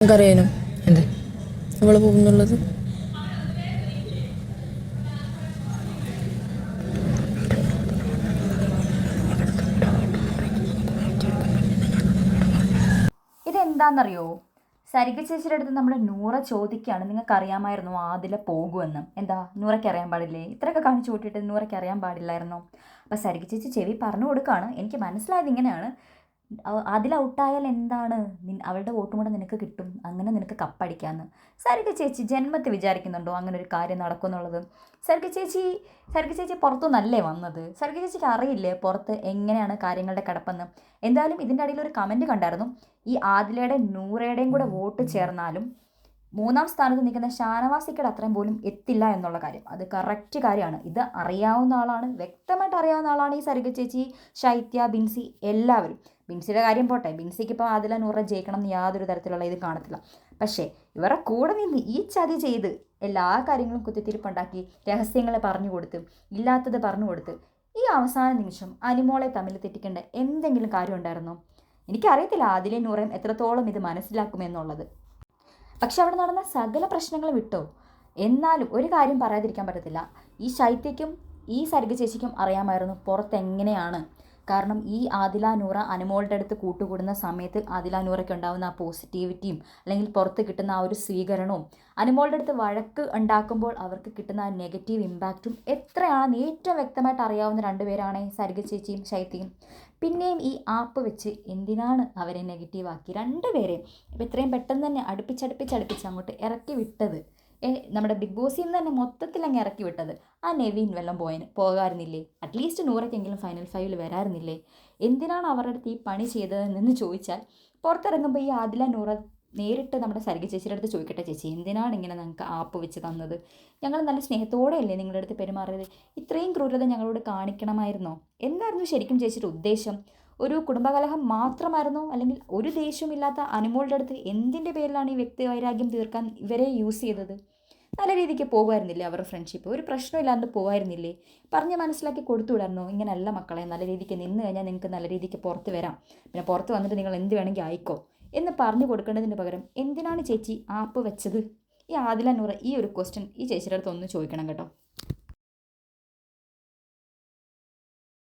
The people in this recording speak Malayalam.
നമുക്കറിയാനും എന്ത് അവള് പോകുന്നുള്ളത്. ഇതെന്താണെന്നറിയോ? സരിക ചേച്ചിയുടെ അടുത്ത് നമ്മൾ നൂറ ചോദിക്കുകയാണ്, നിങ്ങൾക്ക് അറിയാമായിരുന്നോ ആദില പോകുമെന്ന്? എന്താ നൂറയ്ക്ക് അറിയാൻ പാടില്ലേ? ഇത്രയൊക്കെ കാണിച്ചു കൂട്ടിയിട്ട് നൂറയ്ക്ക് അറിയാൻ പാടില്ലായിരുന്നോ? അപ്പോൾ സരിക ചേച്ചി ചെവി പറഞ്ഞു കൊടുക്കുകയാണ്, എനിക്ക് മനസ്സിലായത് ഇങ്ങനെയാണ്, അതിൽ ഔട്ടായാൽ എന്താണ്, അവളുടെ വോട്ടും കൂടെ നിനക്ക് കിട്ടും, അങ്ങനെ നിനക്ക് കപ്പടിക്കാമെന്ന്. സരിക ചേച്ചി ജന്മത്തിൽ വിചാരിക്കുന്നുണ്ടോ അങ്ങനെ ഒരു കാര്യം നടക്കുമെന്നുള്ളത്? സരിക ചേച്ചി പുറത്തുനിന്നല്ലേ വന്നത്? സരിക ചേച്ചിക്ക് അറിയില്ലേ പുറത്ത് എങ്ങനെയാണ് കാര്യങ്ങളുടെ കിടപ്പെന്ന്? എന്തായാലും ഇതിൻ്റെ അടിയിൽ ഒരു കമൻറ്റ് കണ്ടായിരുന്നു, ഈ ആദിലയുടെ നൂറയുടെയും കൂടെ വോട്ട് ചേർന്നാലും മൂന്നാം സ്ഥാനത്ത് നിൽക്കുന്ന ഷാനവാസിക്കയുടെ അത്രയും പോലും എത്തില്ല എന്നുള്ള കാര്യം. അത് കറക്റ്റ് കാര്യമാണ്. ഇത് അറിയാവുന്ന ആളാണ്, വ്യക്തമായിട്ട് അറിയാവുന്ന ആളാണ് ഈ സരിക ചേച്ചി, ശൈത്യ, ബിൻസി എല്ലാവരും. ബിൻസിയുടെ കാര്യം പോട്ടെ, ബിൻസിക്ക് ഇപ്പോൾ ആദില നൂറ ജയിക്കണം എന്ന് യാതൊരു തരത്തിലുള്ള ഇത് കാണത്തില്ല. പക്ഷേ ഇവരുടെ കൂടെ നിന്ന് ഈ ചതി ചെയ്ത് എല്ലാ കാര്യങ്ങളും കുത്തിത്തിരിപ്പുണ്ടാക്കി രഹസ്യങ്ങൾ പറഞ്ഞു കൊടുത്ത് ഇല്ലാത്തത് പറഞ്ഞു കൊടുത്ത് ഈ അവസാന നിമിഷം അനിമോളെ തമ്മിൽ തെറ്റിക്കേണ്ട എന്തെങ്കിലും കാര്യം ഉണ്ടായിരുന്നോ? എനിക്കറിയത്തില്ല ആദിലയും നൂറയും എത്രത്തോളം ഇത് മനസ്സിലാക്കുമെന്നുള്ളത്. പക്ഷെ അവിടെ നടന്ന സകല പ്രശ്നങ്ങൾ വിട്ടോ. എന്നാലും ഒരു കാര്യം പറയാതിരിക്കാൻ പറ്റത്തില്ല, ഈ ശൈത്യയ്ക്കും ഈ സരിക ചേച്ചിക്കും അറിയാമായിരുന്നു പുറത്ത് എങ്ങനെയാണ്. കാരണം ഈ ആദില നൂറ അനുമോളുടെ അടുത്ത് കൂട്ടുകൂടുന്ന സമയത്ത് ആദില നൂറയ്ക്ക് ഉണ്ടാകുന്ന ആ പോസിറ്റിവിറ്റിയും അല്ലെങ്കിൽ പുറത്ത് കിട്ടുന്ന ആ ഒരു സ്വീകരണവും അനുമോളുടെ അടുത്ത് വഴക്ക് ഉണ്ടാക്കുമ്പോൾ അവർക്ക് കിട്ടുന്ന ആ നെഗറ്റീവ് ഇമ്പാക്റ്റും എത്രയാണെന്ന് ഏറ്റവും വ്യക്തമായിട്ട് അറിയാവുന്ന രണ്ടുപേരാണ് സരിക ചേച്ചിയും ശൈത്യയും. പിന്നെയും ഈ ആപ്പ് വെച്ച് എന്തിനാണ് അവരെ നെഗറ്റീവാക്കി രണ്ടുപേരെയും ഇപ്പം ഇത്രയും പെട്ടെന്ന് തന്നെ അടുപ്പിച്ചടുപ്പിച്ചടുപ്പിച്ച് അങ്ങോട്ട് ഇറക്കി വിട്ടത്? നമ്മുടെ ബിഗ് ബോസിൽ നിന്ന് തന്നെ മൊത്തത്തിൽ അങ്ങ് ഇറക്കി വിട്ടത്. ആ നെവിൻ വല്ലതും പോകാറുന്നില്ലേ? അറ്റ്ലീസ്റ്റ് നൂറയ്ക്കെങ്കിലും ഫൈനൽ ഫൈവിൽ വരാറുന്നില്ലേ? എന്തിനാണ് അവരുടെ അടുത്ത് ഈ പണി ചെയ്തതെന്ന് ചോദിച്ചാൽ, പുറത്തിറങ്ങുമ്പോൾ ഈ ആദില നൂറ നേരിട്ട് നമ്മുടെ സരിക ചേച്ചിയുടെ അടുത്ത് ചോദിക്കട്ടെ, ചേച്ചി എന്തിനാണ് ഇങ്ങനെ ഞങ്ങൾക്ക് ആപ്പ് വെച്ച് തന്നത്? ഞങ്ങൾ നല്ല സ്നേഹത്തോടെയല്ലേ നിങ്ങളുടെ അടുത്ത് പെരുമാറിയത്? ഇത്രയും ക്രൂരത ഞങ്ങളോട് കാണിക്കണമായിരുന്നോ? എന്തായിരുന്നു ശരിക്കും ചേച്ചിയുടെ ഉദ്ദേശം? ഒരു കുടുംബകലഹം മാത്രമായിരുന്നോ? അല്ലെങ്കിൽ ഒരു ദേഷ്യമില്ലാത്ത അനുമോളുടെ അടുത്ത് എന്തിൻ്റെ പേരിലാണ് ഈ വ്യക്തി വൈരാഗ്യം തീർക്കാൻ ഇവരെ യൂസ് ചെയ്തത്? നല്ല രീതിക്ക് പോകുമായിരുന്നില്ലേ അവരുടെ ഫ്രണ്ട്ഷിപ്പ്? ഒരു പ്രശ്നമില്ലാണ്ട് പോകുമായിരുന്നില്ലേ? പറഞ്ഞ് മനസ്സിലാക്കി കൊടുത്തു വിടായിരുന്നോ? ഇങ്ങനെയല്ല മക്കളെ, നല്ല രീതിക്ക് നിന്ന് കഴിഞ്ഞാൽ നിങ്ങൾക്ക് നല്ല രീതിക്ക് പുറത്ത് വരാം, പിന്നെ പുറത്ത് വന്നിട്ട് നിങ്ങൾ എന്ത് വേണമെങ്കിൽ ആയിക്കോ എന്ന് പറഞ്ഞു കൊടുക്കേണ്ടതിന് പകരം എന്തിനാണ് ചേച്ചി ആപ്പ് വെച്ചത്? ഈ ആദില നൂറ ഈ ഒരു ക്വസ്റ്റ്യൻ ഈ ചേച്ചിയുടെ അടുത്ത് ഒന്ന് ചോദിക്കണം കേട്ടോ.